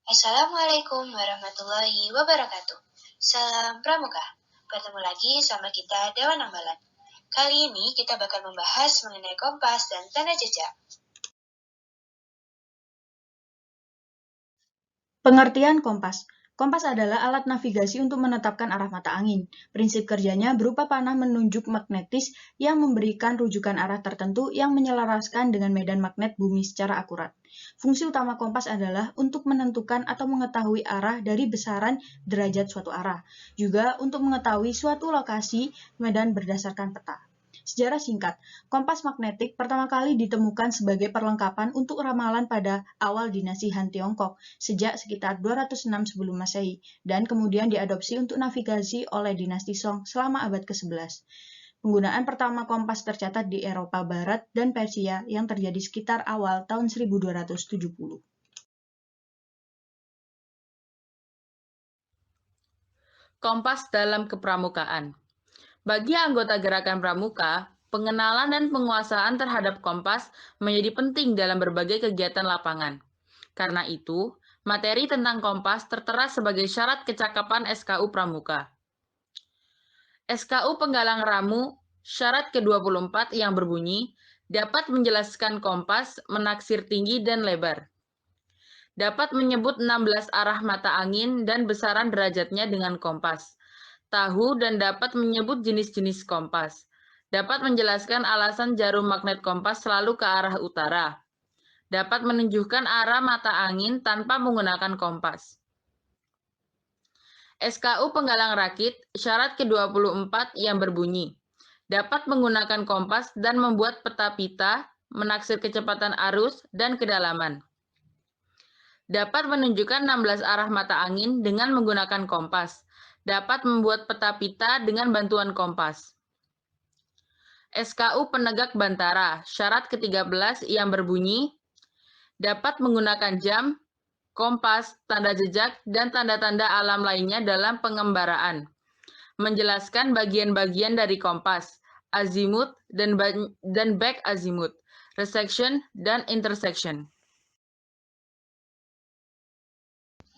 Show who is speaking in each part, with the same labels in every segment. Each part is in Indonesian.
Speaker 1: Assalamualaikum warahmatullahi wabarakatuh. Salam Pramuka. Bertemu lagi sama kita Dewan Ambalan. Kali ini kita bakal membahas mengenai kompas dan tanda jejak.
Speaker 2: Pengertian kompas. Kompas adalah alat navigasi untuk menetapkan arah mata angin. Prinsip kerjanya berupa panah menunjuk magnetis yang memberikan rujukan arah tertentu yang menyelaraskan dengan medan magnet bumi secara akurat. Fungsi utama kompas adalah untuk menentukan atau mengetahui arah dari besaran derajat suatu arah. Juga untuk mengetahui suatu lokasi medan berdasarkan peta. Sejarah singkat, kompas magnetik pertama kali ditemukan sebagai perlengkapan untuk ramalan pada awal dinasti Han Tiongkok sejak sekitar 206 sebelum Masehi dan kemudian diadopsi untuk navigasi oleh dinasti Song selama abad ke-11. Penggunaan pertama kompas tercatat di Eropa Barat dan Persia yang terjadi sekitar awal tahun 1270.
Speaker 3: Kompas dalam kepramukaan. Bagi anggota gerakan pramuka, pengenalan dan penguasaan terhadap kompas menjadi penting dalam berbagai kegiatan lapangan. Karena itu, materi tentang kompas tertera sebagai syarat kecakapan SKU Pramuka. SKU Penggalang Ramu, syarat ke-24 yang berbunyi, dapat menjelaskan kompas, menaksir tinggi dan lebar. Dapat menyebut 16 arah mata angin dan besaran derajatnya dengan kompas. Tahu dan dapat menyebut jenis-jenis kompas. Dapat menjelaskan alasan jarum magnet kompas selalu ke arah utara. Dapat menunjukkan arah mata angin tanpa menggunakan kompas. SKU Penggalang Rakit, syarat ke-24 yang berbunyi, dapat menggunakan kompas dan membuat peta pita, menaksir kecepatan arus dan kedalaman. Dapat menunjukkan 16 arah mata angin dengan menggunakan kompas. Dapat membuat peta pita dengan bantuan kompas. SKU Penegak Bantara, syarat ke-13 yang berbunyi, dapat menggunakan jam, kompas, tanda jejak, dan tanda-tanda alam lainnya dalam pengembaraan. Menjelaskan bagian-bagian dari kompas, azimut dan back azimut, resection, dan intersection.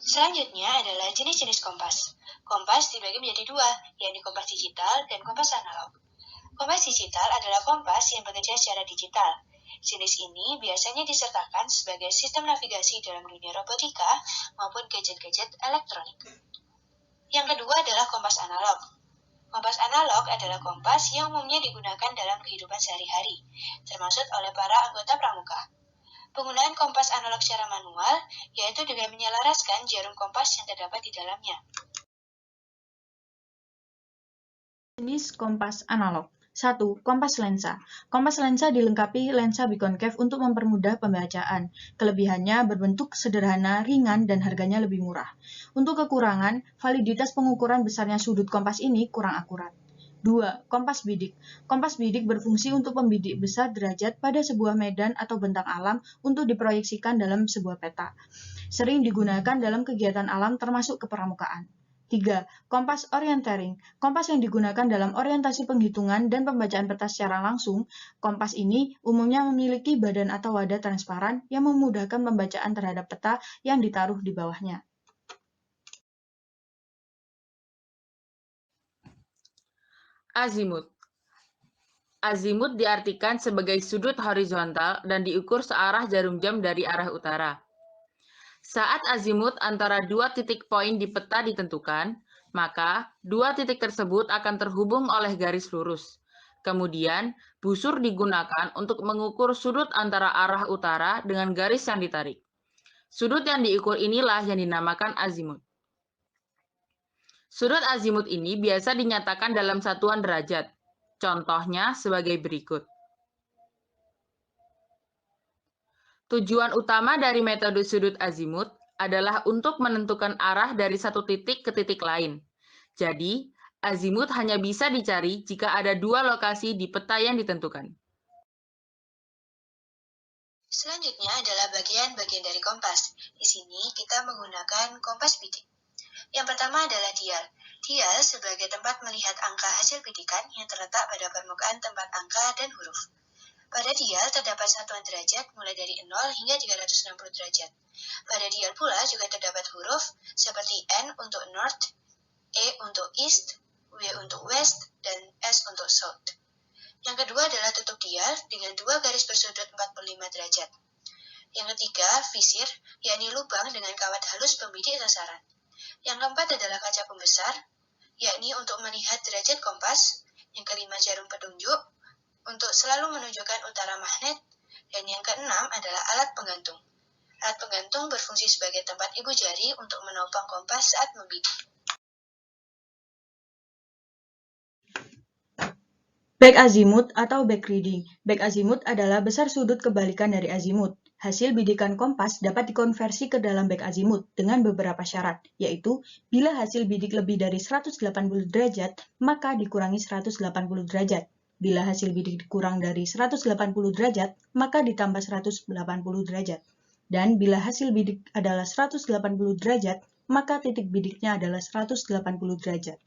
Speaker 1: Selanjutnya adalah jenis-jenis kompas. Kompas dibagi menjadi dua, yakni kompas digital dan kompas analog. Kompas digital adalah kompas yang bekerja secara digital. Jenis ini biasanya disertakan sebagai sistem navigasi dalam dunia robotika maupun gadget-gadget elektronik. Yang kedua adalah kompas analog. Kompas analog adalah kompas yang umumnya digunakan dalam kehidupan sehari-hari, termasuk oleh para anggota pramuka. Penggunaan kompas analog secara manual, yaitu dengan menyelaraskan jarum kompas yang terdapat di dalamnya.
Speaker 2: Jenis kompas analog. 1. Kompas lensa. Kompas lensa dilengkapi lensa bikonkave untuk mempermudah pembacaan. Kelebihannya berbentuk sederhana, ringan, dan harganya lebih murah. Untuk kekurangan, validitas pengukuran besarnya sudut kompas ini kurang akurat. 2. Kompas bidik. Kompas bidik berfungsi untuk membidik besar derajat pada sebuah medan atau bentang alam untuk diproyeksikan dalam sebuah peta. Sering digunakan dalam kegiatan alam termasuk kepramukaan. 3. Kompas orienteering. Kompas yang digunakan dalam orientasi penghitungan dan pembacaan peta secara langsung. Kompas ini umumnya memiliki badan atau wadah transparan yang memudahkan pembacaan terhadap peta yang ditaruh di bawahnya.
Speaker 3: Azimut. Azimut diartikan sebagai sudut horizontal dan diukur searah jarum jam dari arah utara. Saat azimut antara dua titik poin di peta ditentukan, maka dua titik tersebut akan terhubung oleh garis lurus. Kemudian, busur digunakan untuk mengukur sudut antara arah utara dengan garis yang ditarik. Sudut yang diukur inilah yang dinamakan azimut. Sudut azimut ini biasa dinyatakan dalam satuan derajat. Contohnya sebagai berikut. Tujuan utama dari metode sudut azimut adalah untuk menentukan arah dari satu titik ke titik lain. Jadi, azimut hanya bisa dicari jika ada dua lokasi di peta yang ditentukan.
Speaker 1: Selanjutnya adalah bagian-bagian dari kompas. Di sini kita menggunakan kompas bidik. Yang pertama adalah dial. Dial sebagai tempat melihat angka hasil bidikan yang terletak pada permukaan tempat angka dan huruf. Pada dial terdapat satuan derajat mulai dari 0 hingga 360 derajat. Pada dial pula juga terdapat huruf seperti N untuk North, E untuk East, W untuk West, dan S untuk South. Yang kedua adalah tutup dial dengan dua garis bersudut 45 derajat. Yang ketiga, visir, yakni lubang dengan kawat halus pembidik sasaran. Yang keempat adalah kaca pembesar, yakni untuk melihat derajat kompas. Yang kelima, jarum petunjuk, untuk selalu menunjukkan utara magnet. Dan yang keenam adalah alat penggantung. Alat penggantung berfungsi sebagai tempat ibu jari untuk menopang kompas saat membidik.
Speaker 2: Back azimut atau back reading. Back azimut adalah besar sudut kebalikan dari azimut. Hasil bidikan kompas dapat dikonversi ke dalam back azimut dengan beberapa syarat, yaitu bila hasil bidik lebih dari 180 derajat, maka dikurangi 180 derajat. Bila hasil bidik kurang dari 180 derajat, maka ditambah 180 derajat. Dan bila hasil bidik adalah 180 derajat, maka titik bidiknya adalah 180 derajat.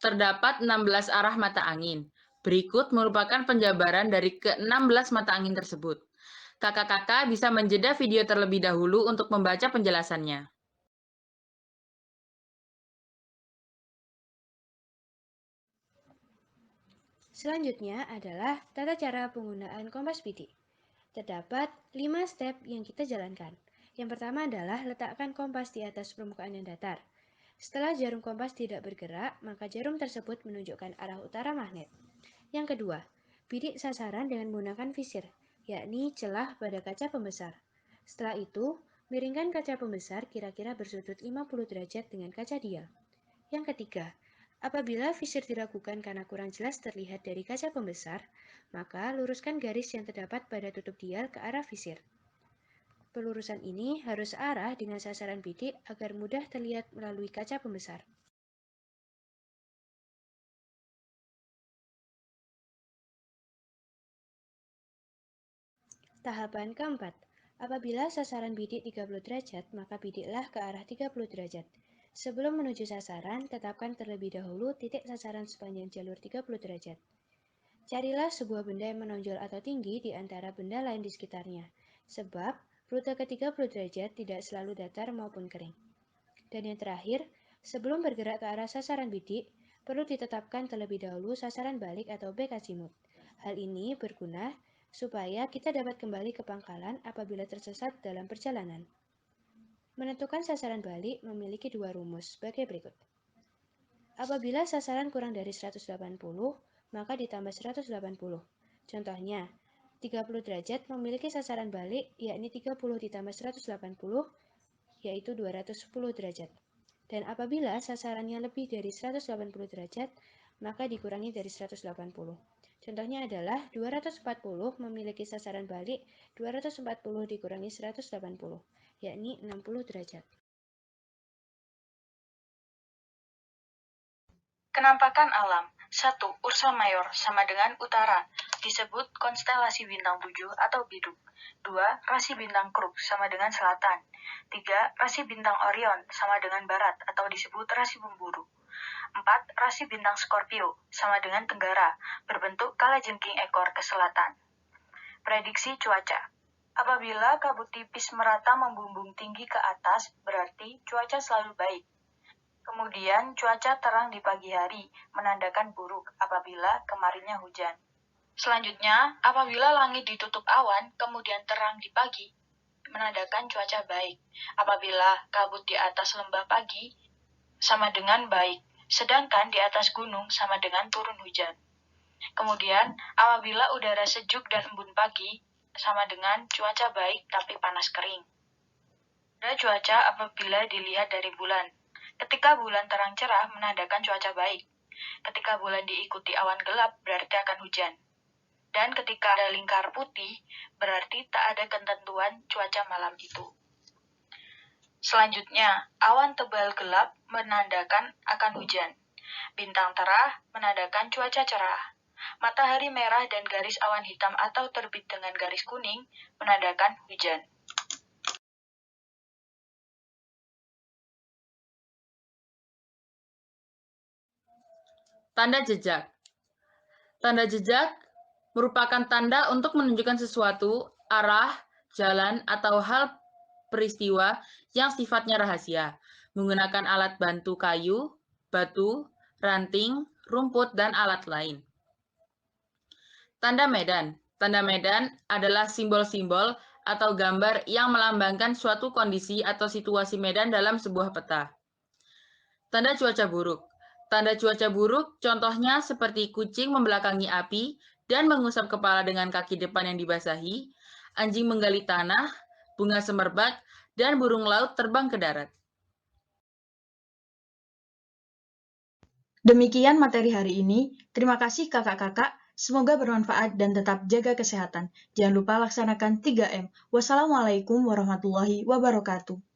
Speaker 3: Terdapat 16 arah mata angin. Berikut merupakan penjabaran dari ke-16 mata angin tersebut. Kakak-kakak bisa menjeda video terlebih dahulu untuk membaca penjelasannya.
Speaker 4: Selanjutnya adalah tata cara penggunaan kompas bidik. Terdapat 5 step yang kita jalankan. Yang pertama adalah letakkan kompas di atas permukaan yang datar. Setelah jarum kompas tidak bergerak, maka jarum tersebut menunjukkan arah utara magnet. Yang kedua, bidik sasaran dengan menggunakan visir, yakni celah pada kaca pembesar. Setelah itu, miringkan kaca pembesar kira-kira bersudut 50 derajat dengan kaca dial. Yang ketiga, apabila visir diragukan karena kurang jelas terlihat dari kaca pembesar, maka luruskan garis yang terdapat pada tutup dial ke arah visir. Pelurusan ini harus searah dengan sasaran bidik agar mudah terlihat melalui kaca pembesar. Tahapan keempat, apabila sasaran bidik 30 derajat, maka bidiklah ke arah 30 derajat. Sebelum menuju sasaran, tetapkan terlebih dahulu titik sasaran sepanjang jalur 30 derajat. Carilah sebuah benda yang menonjol atau tinggi di antara benda lain di sekitarnya, sebab rute ke 30 derajat tidak selalu datar maupun kering. Dan yang terakhir, sebelum bergerak ke arah sasaran bidik, perlu ditetapkan terlebih dahulu sasaran balik atau back azimut. Hal ini berguna supaya kita dapat kembali ke pangkalan apabila tersesat dalam perjalanan. Menentukan sasaran balik memiliki dua rumus sebagai berikut. Apabila sasaran kurang dari 180, maka ditambah 180. Contohnya, 30 derajat memiliki sasaran balik, yakni 30 ditambah 180, yaitu 210 derajat. Dan apabila sasarannya lebih dari 180 derajat, maka dikurangi dari 180. Contohnya adalah 240 memiliki sasaran balik 240 dikurangi 180, yakni 60 derajat.
Speaker 5: Kenampakan alam. 1. Ursa Mayor sama dengan utara, disebut konstelasi bintang 7 atau biduk. 2. Rasi bintang Kruk sama dengan selatan. 3. Rasi bintang Orion sama dengan barat atau disebut rasi pemburu. 4. Rasi bintang Scorpio sama dengan tenggara, berbentuk kalajengking ekor ke selatan. Prediksi cuaca. Apabila kabut tipis merata membumbung tinggi ke atas, berarti cuaca selalu baik. Kemudian cuaca terang di pagi hari, menandakan buruk apabila kemarinnya hujan. Selanjutnya, apabila langit ditutup awan, kemudian terang di pagi, menandakan cuaca baik. Apabila kabut di atas lembah pagi, sama dengan baik, sedangkan di atas gunung sama dengan turun hujan. Kemudian, apabila udara sejuk dan embun pagi, sama dengan cuaca baik tapi panas kering. Ada cuaca apabila dilihat dari bulan. Ketika bulan terang cerah menandakan cuaca baik. Ketika bulan diikuti awan gelap berarti akan hujan. Dan ketika ada lingkar putih berarti tak ada ketentuan cuaca malam itu. Selanjutnya, awan tebal gelap menandakan akan hujan. Bintang terang menandakan cuaca cerah. Matahari merah dan garis awan hitam atau terbit dengan garis kuning menandakan hujan.
Speaker 3: Tanda jejak. Tanda jejak merupakan tanda untuk menunjukkan sesuatu, arah, jalan, atau hal peristiwa yang sifatnya rahasia, menggunakan alat bantu kayu, batu, ranting, rumput, dan alat lain. Tanda medan. Tanda medan adalah simbol-simbol atau gambar yang melambangkan suatu kondisi atau situasi medan dalam sebuah peta. Tanda cuaca buruk. Tanda cuaca buruk contohnya seperti kucing membelakangi api dan mengusap kepala dengan kaki depan yang dibasahi, anjing menggali tanah, bunga semerbak, dan burung laut terbang ke darat.
Speaker 2: Demikian materi hari ini. Terima kasih kakak-kakak. Semoga bermanfaat dan tetap jaga kesehatan. Jangan lupa laksanakan 3M. Wassalamualaikum warahmatullahi wabarakatuh.